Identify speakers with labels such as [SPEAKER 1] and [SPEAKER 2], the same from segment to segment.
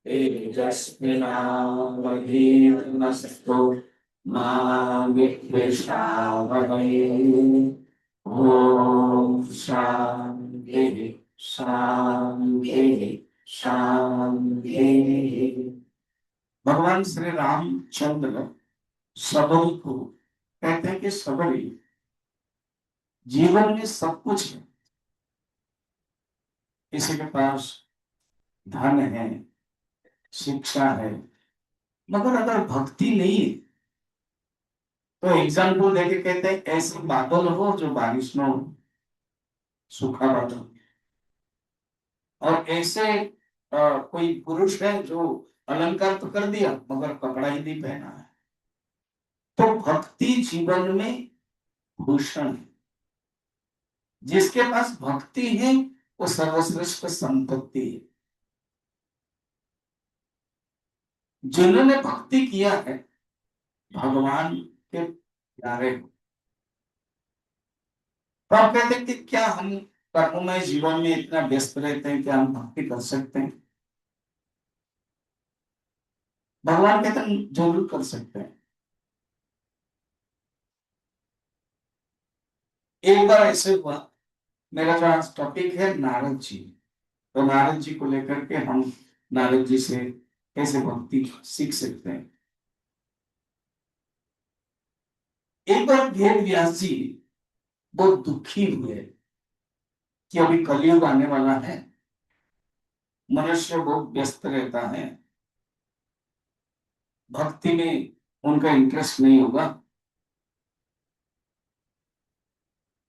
[SPEAKER 1] तेजस्विनावधीतमस्तु मा विद्विषावहै। ओम शांति शांति शांति। भगवान श्री रामचंद्र सबरी को कहते हैं कि सबरी जीवन में सब कुछ है। किसी के पास धन है, शिक्षा है, मगर अगर भक्ति नहीं है तो एग्जाम्पल देके कहते हैं ऐसे बादल हो जो बारिश में हो, सूखा बादल। और ऐसे कोई पुरुष है जो अलंकार तो कर दिया मगर कपड़ा ही नहीं पहना है। तो भक्ति जीवन में भूषण है। जिसके पास भक्ति है वो सर्वश्रेष्ठ संपत्ति है। जिन्होंने भक्ति किया है भगवान के प्यारे हो। तो आप कहते हैं कि क्या हम कर्ममय जीवन में इतना व्यस्त रहते हैं कि हम भक्ति कर सकते हैं? भगवान कहते हैं जरूर कर सकते हैं। एक बार ऐसे हुआ, मेरा जो आज टॉपिक है नारद जी, तो नारद जी को लेकर के हम नारद जी से कैसे भक्ति सीख सकते हैं। एक बार वेद व्यास जी बहुत दुखी हुए कि अभी कलयुग आने वाला है, मनुष्य बहुत व्यस्त रहता है, भक्ति में उनका इंटरेस्ट नहीं होगा।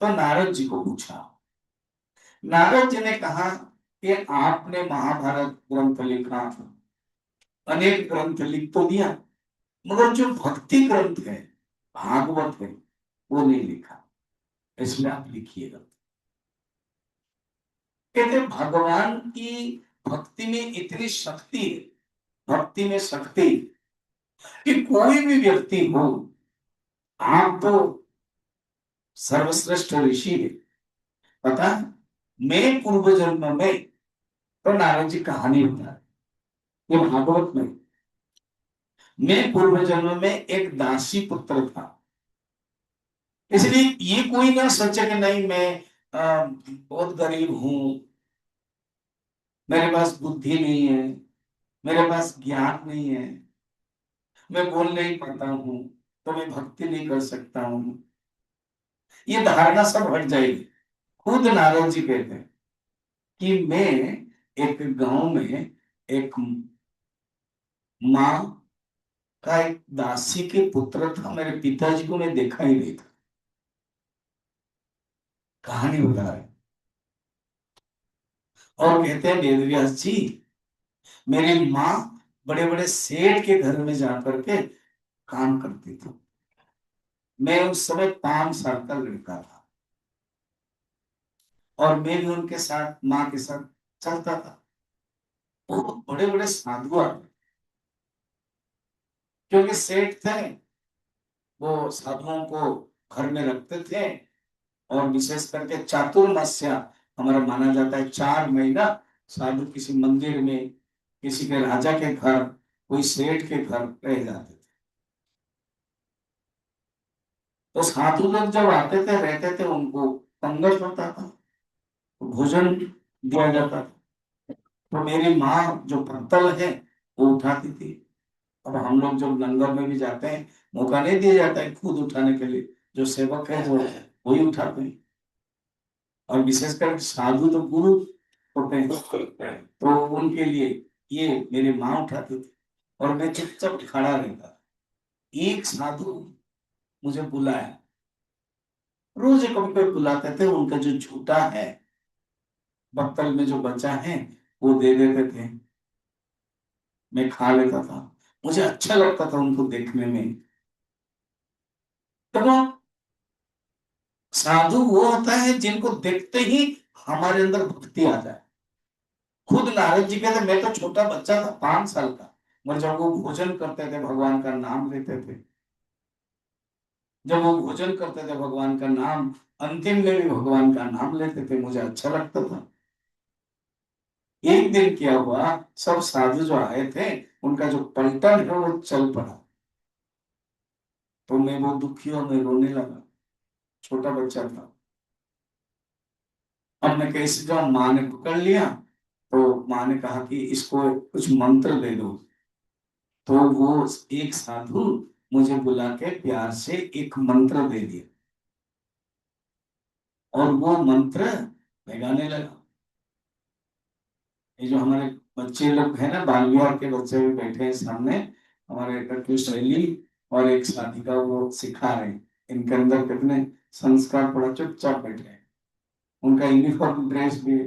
[SPEAKER 1] तो नारद जी को पूछा। नारद जी ने कहा कि आपने महाभारत ग्रंथ लिखा, अनेक ग्रंथ लिख तो दिया, मगर जो भक्ति ग्रंथ है, भागवत है, वो नहीं लिखा, इसलिए आप लिखिएगा। कहते भगवान की भक्ति में इतनी शक्ति है, भक्ति में शक्ति कि कोई भी व्यक्ति हो, आप तो सर्वश्रेष्ठ ऋषि है। पता है, मैं पूर्व जन्म में, तो नारद जी कहानी बता रहे, ये भागवत में, मैं पूर्व जन्म में एक दासी पुत्र था। इसलिए ये कोई ना सोचे कि नहीं मैं बहुत गरीब हूं, मेरे पास बुद्धि नहीं है, मेरे पास ज्ञान नहीं है, मैं बोल नहीं पाता हूं तो मैं भक्ति नहीं कर सकता हूं। ये धारणा सब हट जाएगी। खुद नारद जी कहते हैं कि मैं एक गांव में एक माँ का एक दासी के पुत्र था, मेरे पिताजी को मैं देखा ही नहीं था। कहानी बता रहे और कहते हैं वेदव्यास जी, मेरी माँ बड़े बड़े सेठ के घर में जाकर के काम करती थी। मैं उस समय 5 साल का लड़का था और मैं भी उनके साथ माँ के साथ चलता था। बहुत बड़े बड़े साधु आते, क्योंकि सेठ थे, वो साधुओं को घर में रखते थे। और विशेष करके चातुर्मास्या हमारा माना जाता है, 4 महीना साधु किसी मंदिर में, किसी के राजा के घर, कोई सेठ के घर रह जाते थे। तो साधु लोग जब आते थे रहते थे, उनको पंगत होता था, तो भोजन दिया जाता था। तो मेरी माँ जो पत्तल है वो उठाती थी। अब हम लोग जब लंगर में भी जाते हैं, मौका नहीं दिया जाता है खुद उठाने के लिए, जो सेवक है जो वही उठाते हैं। और विशेषकर साधु तो गुरु होते हैं, तो उनके लिए ये मेरी माँ उठाती थी और मैं चुपचाप खड़ा रहता था। एक साधु मुझे बुलाया, रोज कभी कभी बुलाते थे, उनका जो झूठा है बक्तल में जो बचा है वो दे देते थे, मैं खा लेता था। मुझे अच्छा लगता था उनको देखने में। तो साधु वो होता है जिनको देखते ही हमारे अंदर भक्ति आ जाए। खुद नारद जी कहते मैं तो छोटा बच्चा था, 5 साल का, मगर जब वो भोजन करते थे, भगवान का नाम लेते थे, जब वो भोजन करते थे भगवान का नाम, अंतिम में भी भगवान का नाम लेते थे, मुझे अच्छा लगता था। एक दिन क्या हुआ, सब साधु जो आए थे उनका जो पलटन है वो चल पड़ा, तो मैं वो दुखी और मैं रोने लगा, छोटा बच्चा था। अब मैं कैसे जाऊं, माँ ने पकड़ लिया, तो माँ ने कहा कि इसको कुछ मंत्र दे दो। तो वो एक साधु मुझे बुला के प्यार से एक मंत्र दे दिया, और वो मंत्र मैं गाने लगा। ये जो हमारे बच्चे लोग हैं ना, बाल विहार के बच्चे भी बैठे हैं सामने, हमारे कटु शैली और एक साथी का वो सिखा रहे हैं, इनके अंदर कितने संस्कार, बड़ा चुपचाप बैठे हैं, उनका यूनिफॉर्म ड्रेस भी।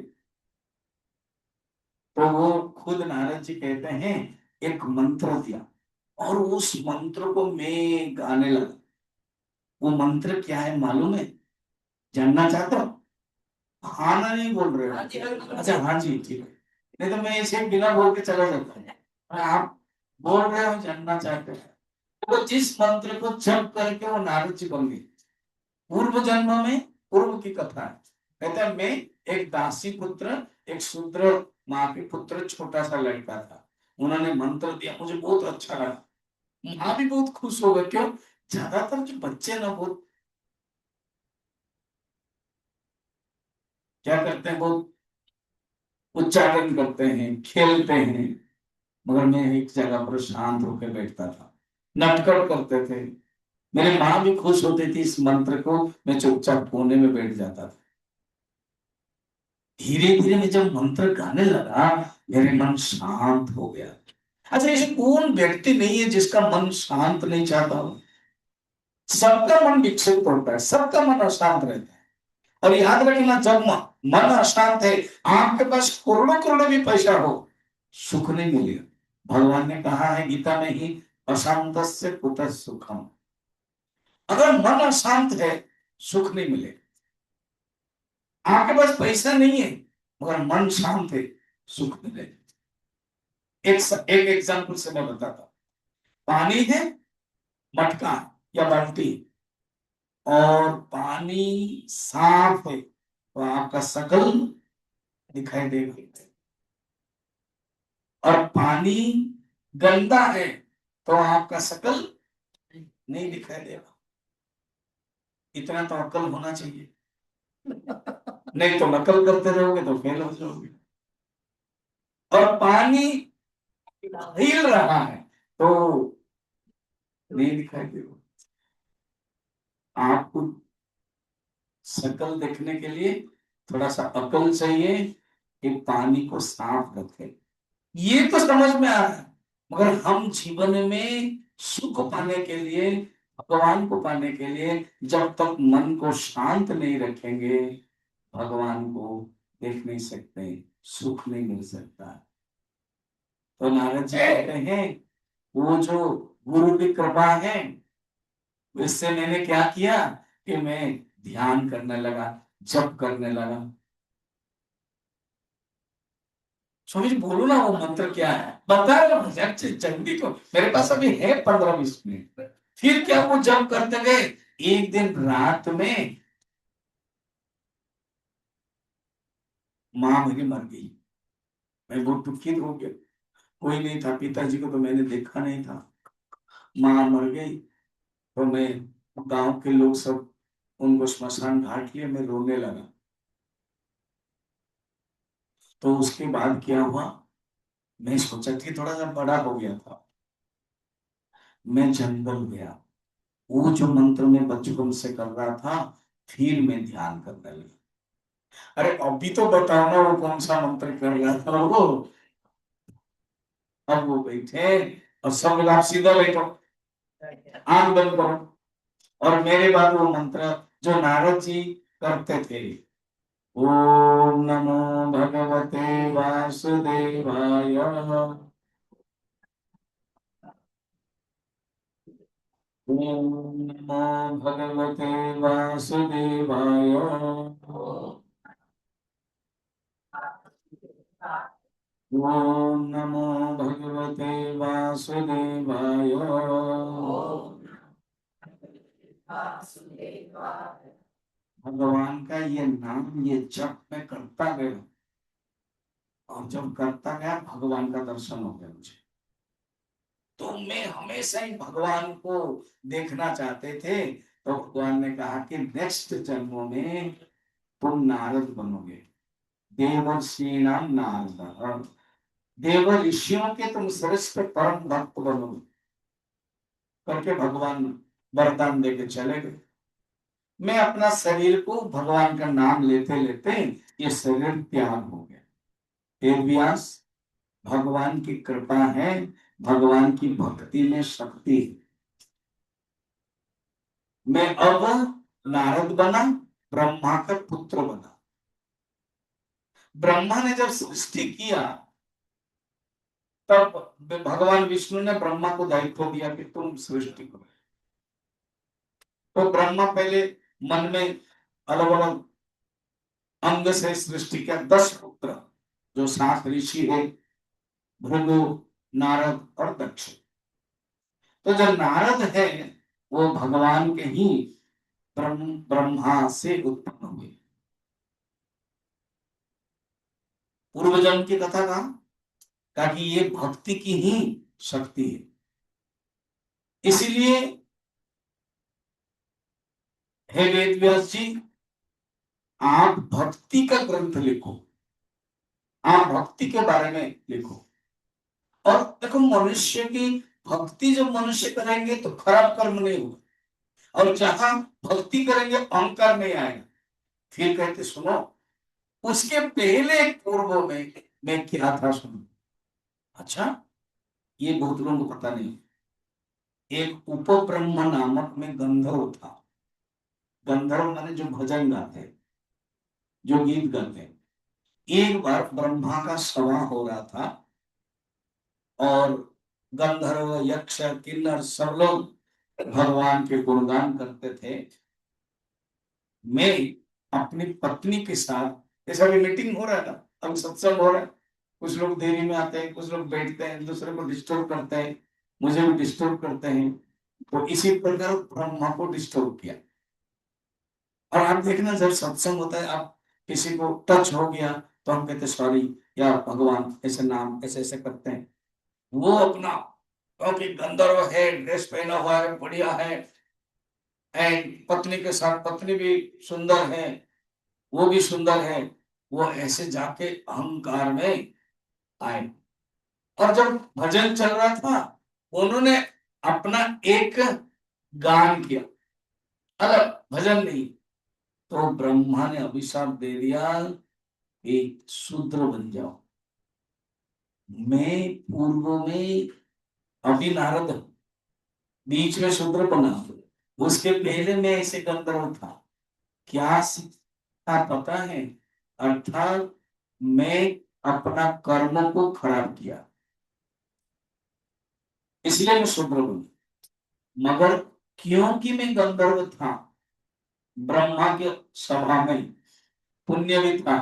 [SPEAKER 1] तो वो खुद नारद जी कहते हैं एक मंत्र दिया, और उस मंत्र को मैं गाने लगा। वो मंत्र क्या है मालूम है, जानना चाहते हो? हाँ ना नहीं बोल रहे हो? अच्छा हाँ जी ठीक है, नहीं तो मैं ऐसे बिना बोल के चला जाता हूँ। आप बोल रहे हो, जानना चाहते हैं। तो जिस मंत्र को जप करके वो नारद जी बन गए, पूर्व जन्म में पूर्व की कथा है। कहता है मैं एक दासी पुत्र, एक शूद्र माँ के पुत्र, छोटा सा लड़का था, उन्होंने मंत्र दिया, मुझे बहुत अच्छा लगा। माँ भी बहुत खुश हो गई, क्यों, ज्यादातर जो बच्चे ना बहुत क्या करते हैं, बहुत उच्चारण करते हैं, खेलते हैं, मगर मैं एक जगह पर शांत होकर बैठता था, नटखट करते थे। मेरी माँ भी खुश होती थी इस मंत्र को, मैं चुपचाप कोने में बैठ जाता था। धीरे धीरे मैं जब मंत्र गाने लगा, मेरे मन शांत हो गया। अच्छा, ऐसे कौन व्यक्ति नहीं है जिसका मन शांत नहीं चाहता हो? सबका मन विक्षिप्त होता है, सबका मन अशांत रहता है। और याद रखना, जब मन अशांत है, आपके पास करोड़ों करोड़ों भी पैसा हो, सुख नहीं मिलेगा। भगवान ने कहा है गीता में ही, अशांत से कुतः सुखम। अगर मन अशांत है, सुख नहीं मिलेगा। आपके पास पैसा नहीं है, मगर मन शांत है, सुख मिलेगा। एक एग्जाम्पल से मैं बताता हूं। पानी है, मटका या बाल्टी, और पानी साफ है तो आपका शकल दिखाई देगा, और पानी गंदा है तो आपका शकल नहीं दिखाई देगा। इतना तो अक्ल होना चाहिए, नहीं तो नकल करते रहोगे तो फेल हो जाओगे। और पानी हिल रहा है तो नहीं दिखाई देगा। आपको शकल देखने के लिए थोड़ा सा अकल चाहिए, कि पानी को साफ रखे। ये तो समझ में आ रहा है, मगर हम जीवन में सुख पाने के लिए, भगवान को पाने के लिए, जब तक मन को शांत नहीं रखेंगे, भगवान को देख नहीं सकते, सुख नहीं मिल सकता। तो नारद जी कहते हैं, वो जो गुरु की कृपा है, इससे मैंने क्या किया, कि मैं ध्यान करने लगा, जप करने लगा। स्वामी जी बोलो ना, वो मंत्र क्या है, बता रहा हूँ अच्छी जल्दी, को मेरे पास अभी है 15-20 मिनट। फिर क्या, वो जप करते गए। एक दिन रात में माँ मेरी मर गई, मैं बहुत दुखित हो गया। कोई नहीं था, पिताजी को तो मैंने देखा नहीं था, माँ मर गई। तो मैं, गांव के लोग सब उनको श्मशान घाट लिए, मैं रोने लगा। तो उसके बाद क्या हुआ, मैं सोचा कि थोड़ा सा बड़ा हो गया था, मैं जंगल गया, वो जो मंत्र मैं बचपन से कर रहा था, फिर मैं ध्यान करने लगा। अरे अभी तो बताओ ना, वो कौन सा मंत्र कर रहा था वो। अब वो बैठे, और सब लोग आप सीधा बैठो, आंख बंद करो, और मेरे बाद वो मंत्र जो नारद जी करते थे, ओम नमो भगवते वासुदेवाय, ओम नमो भगवते वासुदेवाय, ओम नमो भगवते वासुदेवाय, भगवान का ये नाम, ये जप मैं करता गया, और जब करता गया भगवान का दर्शन हो गया मुझे। तो मैं हमेशा ही भगवान को देखना चाहते थे। तो भगवान ने कहा कि नेक्स्ट जन्मों में तुम नारद बनोगे, देवर्षि नाम नारद, देव ऋषियों के तुम श्रेष्ठ परम भक्त बनोगे करके भगवान वरदान देके चले गए। मैं अपना शरीर को भगवान का नाम लेते लेते ये शरीर त्याग हो गया। हे व्यास, भगवान की कृपा है, भगवान की भक्ति में शक्ति है। मैं अब नारद बना, ब्रह्मा का पुत्र बना। ब्रह्मा ने जब सृष्टि किया तब भगवान विष्णु ने ब्रह्मा को दायित्व दिया कि तुम सृष्टि करो। तो ब्रह्मा पहले मन में अलग अलग अंग से सृष्टि किया 10 पुत्र, जो 7 ऋषि है, भृगु, नारद और दक्ष। तो जो नारद है वो भगवान के ही ब्रह्मा से उत्पन्न हुए। पूर्व जन्म की कथा कहा कि ये भक्ति की ही शक्ति है। इसीलिए हे वेद व्यास जी, आप भक्ति का ग्रंथ लिखो, आप भक्ति के बारे में लिखो। और देखो, मनुष्य की भक्ति जब मनुष्य करेंगे तो खराब कर्म नहीं होगा, और जहां भक्ति करेंगे अहंकार नहीं आएगा। फिर कहते सुनो, उसके पहले पूर्व में मैं क्या था सुनो। अच्छा, ये बहुत लोगों को पता नहीं। एक उपब्रह्म नामक में गंधर्व था। गंधर्व माने जो भजन गाते, जो गीत गाते। एक बार ब्रह्मा का सभा हो रहा था और गंधर्व, यक्ष, किन्नर सब लोग भगवान के गुणगान करते थे। मैं अपनी पत्नी के साथ, ऐसा भी मीटिंग हो रहा था, अब सत्संग हो रहा है, कुछ लोग देरी में आते हैं, कुछ लोग बैठते हैं, दूसरे को डिस्टर्ब करते हैं, मुझे भी डिस्टर्ब करते हैं। तो इसी प्रकार ब्रह्मा को डिस्टर्ब किया। और आप देखना, जब सत्संग होता है, आप किसी को टच हो गया तो हम कहते सॉरी, या भगवान ऐसे नाम ऐसे ऐसे करते हैं। वो अपना, क्योंकि गंधर्व है, ड्रेस पहना हुआ है, बढ़िया है, एंड पत्नी के साथ, पत्नी भी सुंदर है, वो भी सुंदर है, वो ऐसे जाके अहंकार में आए। और जब भजन चल रहा था, उन्होंने अपना एक गान किया, अलग भजन नहीं। तो ब्रह्मा ने अभिशाप दे दिया कि शूद्र बन जाओ। मैं पूर्व में अभी नारद, बीच में शूद्र बना, उसके पहले मैं ऐसे गंधर्व था। क्या सीखा पता है? अर्थात मैं अपना कर्म को खराब किया, इसलिए मैं शूद्र बना। मगर क्योंकि मैं गंधर्व था, ब्रह्मा के सभा में पुण्य भी था,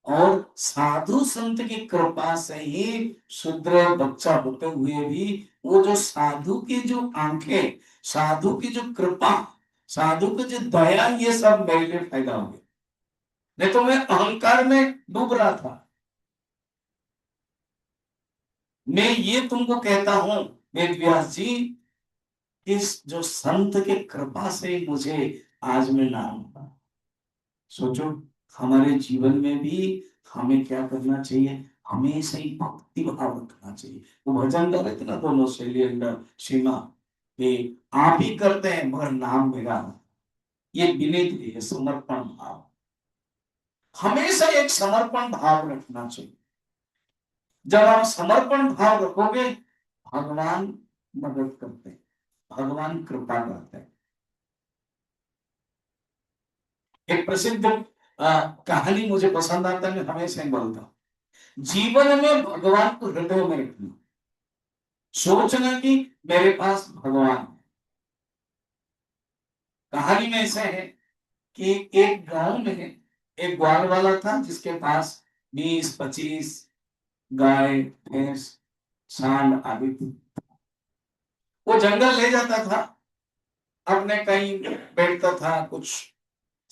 [SPEAKER 1] और साधु संत की कृपा से ही शूद्र बच्चा होते हुए भी वो जो साधु की जो आंखें, साधु की जो कृपा, साधु की जो दया, ये सब मेरे लिए फायदा हो गया। नहीं तो मैं अहंकार में डूब रहा था। मैं ये तुमको कहता हूं वेद व्यास जी, इस जो संत के कृपा से मुझे आज मैं नाम हूं। सोचो, हमारे जीवन में भी हमें क्या करना चाहिए? हमेशा ही भक्ति भाव रखना चाहिए। वो भजन गा रहे थे ना दोनों, शैलेंद्र सीमा, ये आप ही करते हैं मगर नाम मेरा। ये विनीत है, समर्पण भाव। हमेशा एक समर्पण भाव रखना चाहिए। जब आप समर्पण भाव रखोगे, भगवान मदद करते हैं, भगवान कृपा करते हैं। एक प्रसिद्ध कहानी मुझे पसंद आता है, मैं हमेशा ही बोलता हूं। जीवन में भगवान को हृदय में रखना, सोचना कि मेरे पास भगवान है। कहानी में ऐसा है कि एक गांव में एक ग्वाल वाला था, जिसके पास 20-25 गाय, भैंस, सांड आदि थी। वो जंगल ले जाता था अपने कहीं बैठता था कुछ।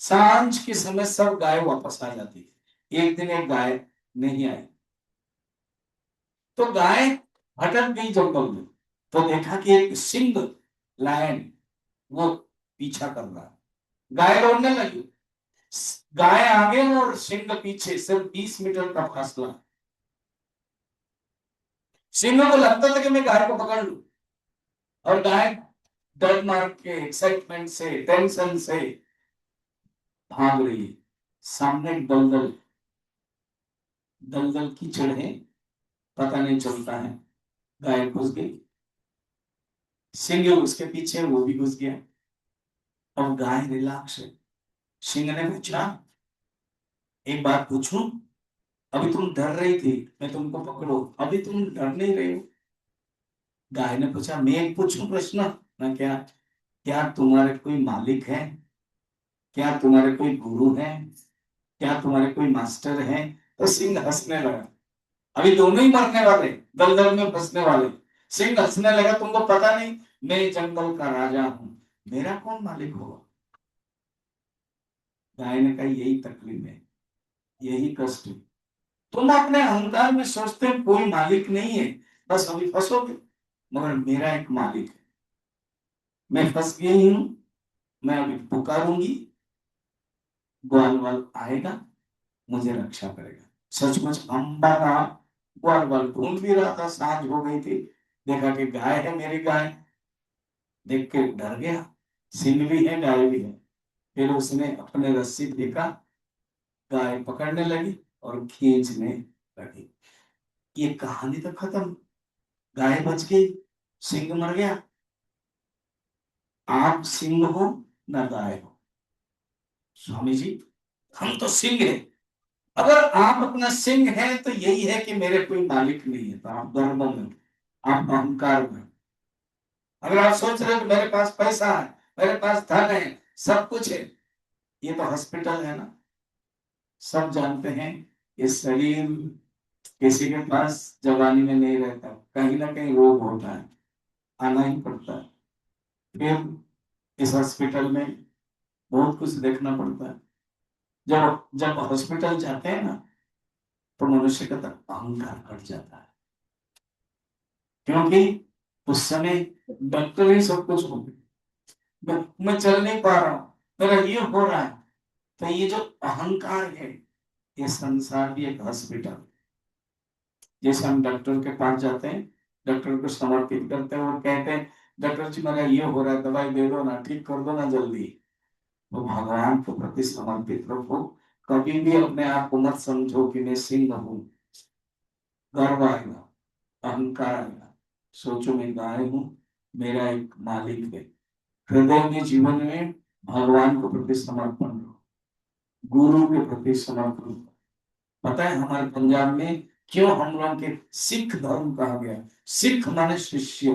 [SPEAKER 1] सांझ के समय सब गाय वापस आ जाती थी। एक दिन एक गाय नहीं आई, तो गाय भटक गई जंगल में। तो देखा कि एक सिंह लायन वो पीछा कर रहा है। गाय दौड़ने लगी, गाय आगे और सिंह पीछे, सिर्फ 20 मीटर का फासला। सिंह को लगता था कि मैं गाय को पकड़ लूं, और गाय डर मार के, एक्साइटमेंट से, टेंशन से भाग रही है। सामने एक दलदल, दलदल कीचड़ है, पता नहीं चलता है। गाय घुस गई, सिंह उसके पीछे, वो भी घुस गया। अब गाय रिलैक्स है। सिंह ने पूछा, एक बात पूछूं? अभी तुम डर रही थी, मैं तुमको पकड़ो, अभी तुम डर नहीं रही हो? गाय ने पूछा, मैं एक पूछूं प्रश्न? ना क्या? क्या तुम्हारे कोई मालिक है? क्या तुम्हारे कोई गुरु है? क्या तुम्हारे कोई मास्टर है? तो सिंह हंसने लगा। अभी दोनों ही मरने वाले, दलदल में फंसने वाले। सिंह हंसने लगा, तुमको पता नहीं मैं जंगल का राजा हूं, मेरा कौन मालिक होगा? गाय ने कहा, यही तकलीफ है, यही कष्ट है। तुम अपने अहंकार में सोचते हो कोई मालिक नहीं है, बस अभी फंसोगे। मगर मेरा एक मालिक है, मैं फंस गई हूं, मैं अभी पुकारूंगी, ग्वाल वाल आएगा, मुझे रक्षा करेगा। सचमुच अम्बा का ग्वाल वाल ढूंढ भी रहा था, सांझ हो गई थी, देखा कि गाय है, मेरी गाय। देख के डर गया, सिंह भी है, गाय भी है। फिर उसने अपने रस्सी फेंका, गाय पकड़ने लगी और खींचने लगी। ये कहानी तो खत्म, गाय बच गई, सिंह मर गया। आप सिंह हो न गाय हो। स्वामी जी, हम तो सिंह है। अगर आप अपना सिंह है तो यही है कि मेरे कोई मालिक नहीं है, तो आप गर्व में, आप अहंकार में। अगर आप सोच रहे हो कि मेरे पास पैसा है, मेरे पास धन है, सब कुछ है, ये तो हॉस्पिटल है ना। सब जानते हैं ये शरीर किसी के पास जवानी में नहीं रहता, कहीं ना कहीं रोग होता है, आना ही पड़ता है। फिर इस हॉस्पिटल में बहुत कुछ देखना पड़ता है। जब जब हॉस्पिटल जाते हैं ना, तो मनुष्य का अहंकार हट जाता है, क्योंकि उस समय डॉक्टर ही सब कुछ हो गए। मैं चल नहीं पा रहा हूं, मेरा ये हो रहा है। तो ये जो अहंकार है, ये संसार भी एक हॉस्पिटल। जैसे हम डॉक्टर के पास जाते हैं, डॉक्टर को समर्पित करते हैं और कहते हैं, डॉक्टर जी मेरा ये हो रहा है, दवाई दे दो ना, ठीक कर दो ना जल्दी। तो भगवान के प्रति समर्पित रखो। कभी भी अपने आप को मत समझो कि मैं सिंह हूं। गर्व आएगा, अहंकार आएगा, सोचो मैं गाय हूं, मेरा एक मालिक है। हृदय में, जीवन में भगवान को प्रति समर्पण करो, गुरु के प्रति समर्पण करो। पता है हमारे पंजाब में क्यों हम लोग के सिख धर्म कहा गया? सिख माने शिष्य।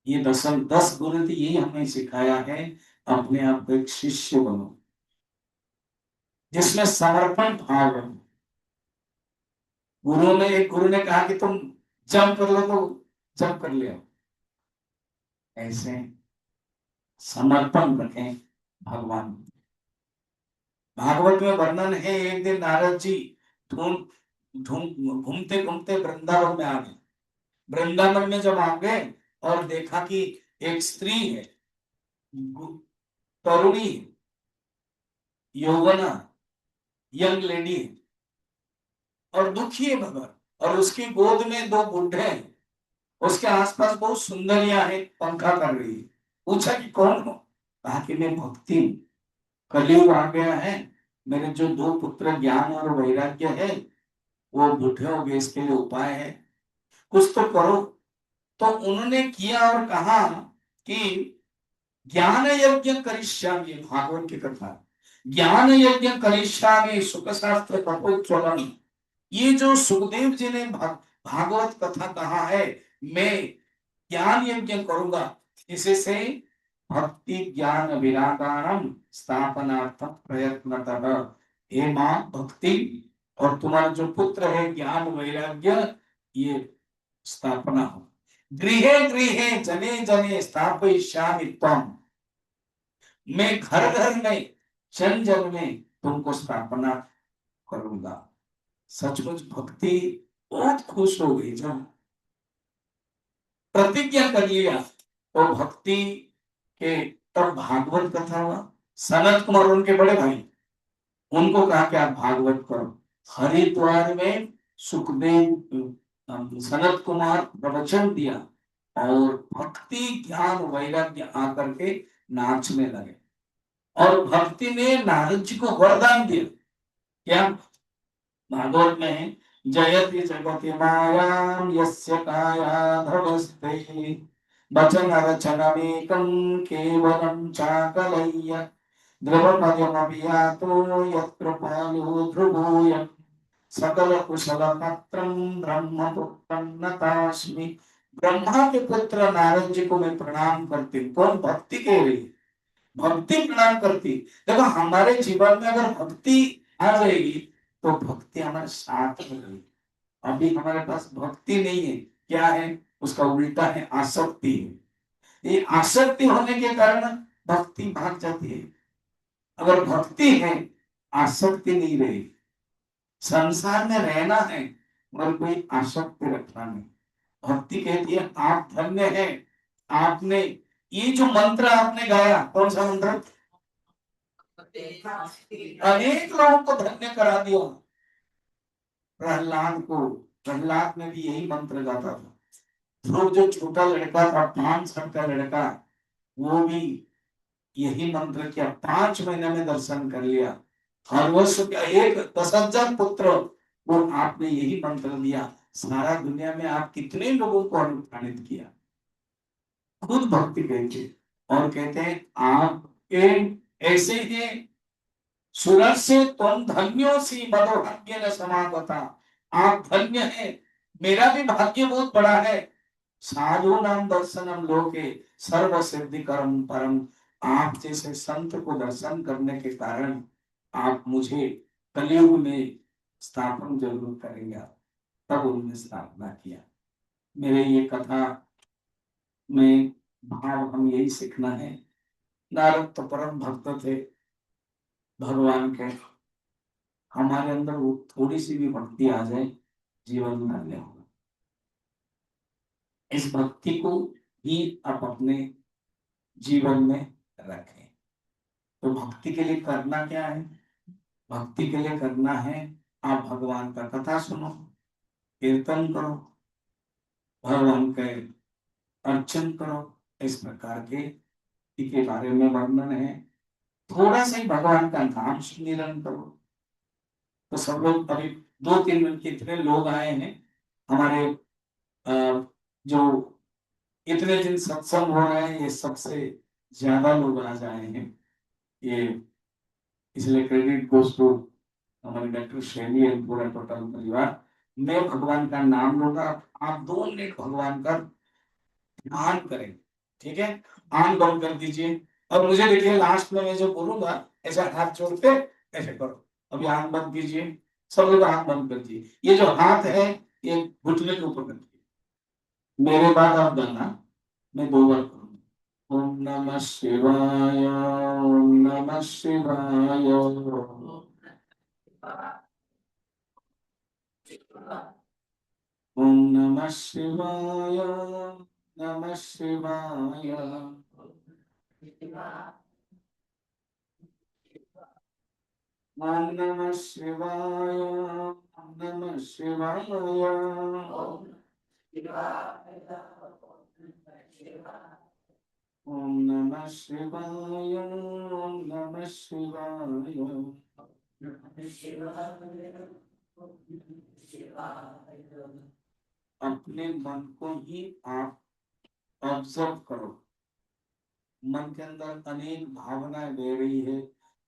[SPEAKER 1] ये 10 गुरु थे, यही हमें सिखाया है, अपने आप को एक शिष्य बनो, जिसमें समर्पण भाव है। गुरु ने, एक गुरु ने कहा कि तुम जंप कर लो, तो जंप कर लिया। ऐसे समर्पण रखें भगवान। भागवत में वर्णन है, एक दिन नारद जी ढूंढ ढूंढ घूमते घूमते वृंदावन में आ गए। वृंदावन में जब आ गए और देखा कि एक स्त्री है, तरुणी, यौवना, यंग लेडी, और दुखी है भगवान, और उसकी गोद में 2 बुढ़े हैं, उसके आसपास बहुत सुंदरियां हैं, पंखा कर रही है। पूछा कि कौन हो? कहा कि मैं भक्ति हूं, कलयुग आ गया है, मेरे जो 2 पुत्र ज्ञान और वैराग्य है वो बूढ़े हो गए, इसके लिए उपाय है, कुछ तो करो। तो उन्होंने किया और कहा कि ज्ञान यज्ञ करिष्यामि, भागवत की कथा, ज्ञान यज्ञ करिष्यामि सुख शास्त्र कठोच्चलम। ये जो सुखदेव जी ने भागवत कथा कहा है, मैं ज्ञान यज्ञ करूंगा, इसे से भक्ति ज्ञान विरागाणम स्थापनार्थम प्रयत्नतः। हे मां भक्ति, और तुम्हारा जो पुत्र है ज्ञान वैराग्य, ये स्थापना हो, गृहे गृहे जने जने स्थापयिष्यामि त्वम्, मैं घर घर में जन जन में तुमको स्थापना करूंगा। सचमुच भक्ति बहुत खुश हो गई जब प्रतिज्ञा कर लिया। तो भक्ति के तब भागवत कथा हुआ। सनत कुमार उनके बड़े भाई, उनको कहा कि आप भागवत करो। हरिद्वार में सुखदेव सनत कुमार प्रवचन दिया और भक्ति ज्ञान वैराग्य आकर के नाचने लगे। और भक्ति ने नारद जी को वरदान दिया। क्या? भागवत में है, जयति जगति मायां यस्य कायाधवस्ते वचन रचनमेकं केवलं चाकलय्य द्रवपदमपि यातो यत्कृपालो ध्रुवोऽयं सकल कुशल पत्रं ब्रह्मपुत्रं नतास्मि। ब्रह्मा के पुत्र नारद जी को मैं प्रणाम करती हूँ। कौन? भक्ति के लिए भक्ति प्रणाम करती। देखो हमारे जीवन में अगर भक्ति आ जाएगी तो भक्ति हमारे साथ में रहेगी। अभी हमारे पास भक्ति नहीं है, क्या है? उसका उल्टा है, आसक्ति है। ये आसक्ति होने के कारण भक्ति भाग जाती है। अगर भक्ति है, आसक्ति नहीं रहेगी। संसार में रहना है मगर कोई आसक्ति रखना नहीं। भक्ति कहती है आप धन्य हैं, आपने ये जो मंत्र आपने गाया, कौन सा मंत्र? अनेक लोगों को धन्य करा दिया। प्रहलाद को, प्रहलाद ने भी यही मंत्र गाता था। ध्रुव जो छोटा लड़का था, 5 साल का लड़का, वो भी यही मंत्र किया। 5 महीने में दर्शन कर लिया। हर वर्ष का एक 10,000 पुत्र वो आपने यही मंत्र दिया। सारा दुनिया में आप कितने लोगों को अनुप्राणित किया। खुद भक्ति कहते और कहते हैं आपके ऐसे ही सुरस्य त्वं धन्योऽसि मदोभाग्येन समागता। आप धन्य हैं, मेरा भी भाग्य बहुत बड़ा है। साधु नाम दर्शनम लोके सर्व सिद्धिकरम परम। आप जैसे संत को दर्शन करने के कारण आप मुझे कलयुग में स्थापन जरूर करेंगे। तब उन्होंने स्थापना किया। मेरे ये कथा में भाव हम यही सीखना है। नारद तो परम भक्त थे भगवान के। हमारे अंदर वो थोड़ी सी भी भक्ति आ जाए, जीवन धन्य होगा। इस भक्ति को ही आप अपने जीवन में रखें। तो भक्ति के लिए करना क्या है? भक्ति के लिए करना है आप भगवान का कथा सुनो, कीर्तन करो, भगवान के अर्चन करो। इस प्रकार के बारे में वर्णन है। थोड़ा सा ही भगवान का नाम सुमिरन करो। तो सब लोग अभी 2-3 मिनट इतने लोग आए हैं हमारे जो इतने दिन सत्संग हो रहे हैं, ये सबसे ज्यादा लोग आज आए हैं। ये इसलिए क्रेडिट गोस टू हमारे डॉक्टर शैली एंड पूरा टोटल परिवार। मैं भगवान का नाम लूंगा, आप 2 मिनट भगवान का ध्यान करें। ठीक है, आंख बंद कर दीजिए और मुझे देखिए लास्ट में मैं जो बोलूंगा ऐसा हाथ जोड़ के ऐसे करो। अभी आंख बंद कीजिए, सब लोग आंख बंद कर दीजिए। ये जो हाथ है ये घुटने के ऊपर कर दीजिए। मेरे बाद आप गाना, मैं 2 बार करूंगा। ओम नमः शिवाय, ओम नमः शिवाय, ओम नमः शिवाय, नमः शिवाय, ओम नमः शिवाय, ओम नमः शिवाय, ओम नमः शिवाय, ओम नमः शिवाय। अपने मन को ही आप ऑब्जर्व करो। मन के अंदर अनेक भावनाएं बह रही है,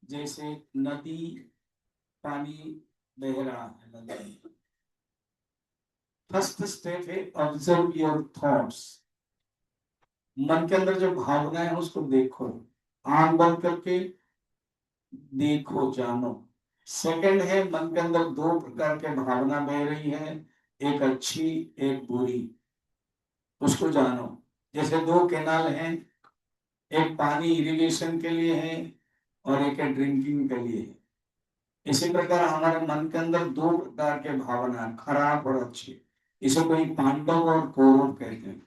[SPEAKER 1] जैसे नदी, पानी बह रहा है नदी में। फर्स्ट स्टेप है ऑब्जर्व योर थॉट्स। मन के अंदर जो भावनाएं है उसको देखो, आंख बंद करके देखो, जानो। सेकंड है मन के अंदर 2 प्रकार के भावना बह रही है, एक अच्छी एक बुरी। उसको जानो। जैसे दो कैनाल हैं, एक पानी इरिगेशन के लिए है और एक है ड्रिंकिंग के लिए है। इसी प्रकार हमारे मन के अंदर दो प्रकार के भावना है, खराब और अच्छी। इसे कोई पांडव और कौरव कहते हैं।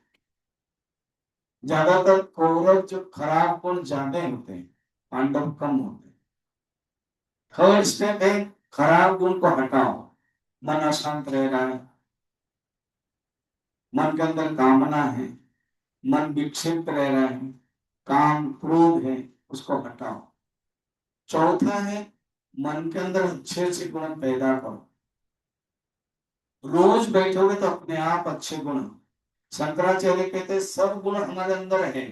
[SPEAKER 1] ज्यादातर कौरव जो खराब गुण ज्यादा होते हैं, पांडव कम होते हैं। थर्ड स्टेप है, खराब गुण को हटाओ। मन अशांत रह रहा है, मन के अंदर कामना है, मन विक्षिप्त रह रहा है, काम क्रोध है, उसको हटाओ। चौथा है, मन के अंदर अच्छे अच्छे गुण पैदा करो। रोज बैठोगे तो अपने आप अच्छे गुण। शंकराचार्य कहते हैं सब गुण हमारे अंदर है,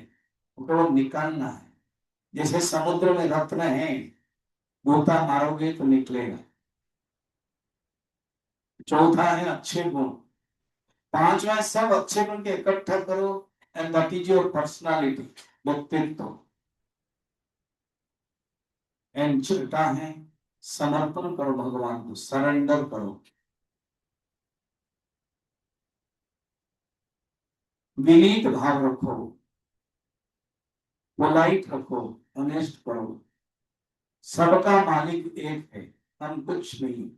[SPEAKER 1] उसको निकालना है। जैसे समुद्र में रत्न है, गोता मारोगे तो निकलेगा। चौथा है अच्छे गुण। पांचवा है सब अच्छे गुण के इकट्ठा करो, and that is your personality, व्यक्तित्व। एंड छठा है समर्पण करो भगवान को, सरेंडर करो। विनीत भाव रखो, पोलाइट रखो, ऑनेस्ट करो। सबका मालिक एक है, हम कुछ नहीं,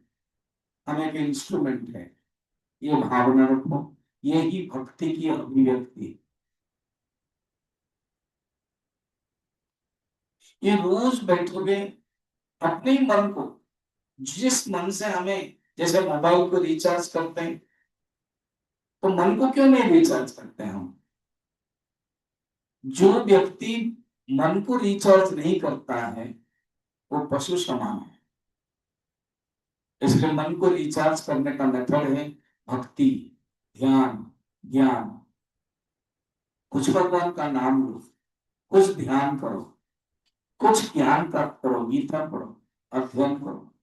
[SPEAKER 1] हम एक इंस्ट्रूमेंट है। ये भावना रखो, यही भक्ति की अभिव्यक्ति। ये रोज बैठोगे, अपने मन को, जिस मन से हमें, जैसे मोबाइल को रिचार्ज करते हैं, तो मन को क्यों नहीं रिचार्ज करते हैं हम? जो व्यक्ति मन को रिचार्ज नहीं करता है वो पशु समान है। इसलिए मन को रिचार्ज करने का मेथड है भक्ति, ध्यान, ज्ञान। कुछ भगवान का नाम लो, कुछ ध्यान करो, कुछ ज्ञान प्राप्त करो, गीता पढ़ो, अध्ययन करो,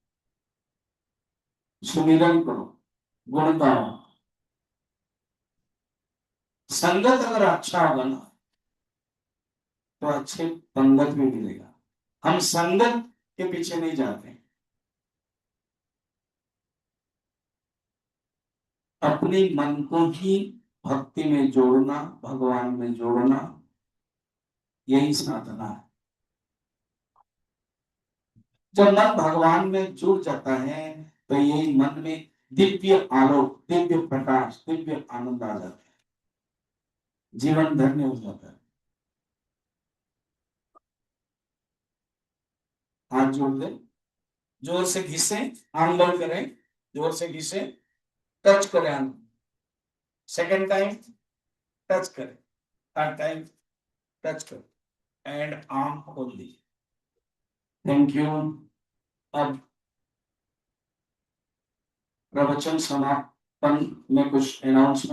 [SPEAKER 1] सुमिरन करो, गुण गाओ। संगत अगर अच्छा होगा ना तो अच्छे पंगत भी मिलेगा। हम संगत के पीछे नहीं जाते, अपने मन को ही भक्ति में जोड़ना, भगवान में जोड़ना, यही साधना है। जब मन भगवान में जुड़ जाता है तो यही मन में दिव्य आलोक, दिव्य प्रकाश, दिव्य आनंद आ जाता है, जीवन धन्य हो जाता है। हाथ जोड़ दे, जोर से घिसे, आंख बंद करें, जोर से घिसे, टच करें आंख, सेकेंड टाइम टच करें, थर्ड टाइम टच करें, एंड आंख खोल दी। Thank you. अब प्रवचन समापन में कुछ अनाउंसमेंट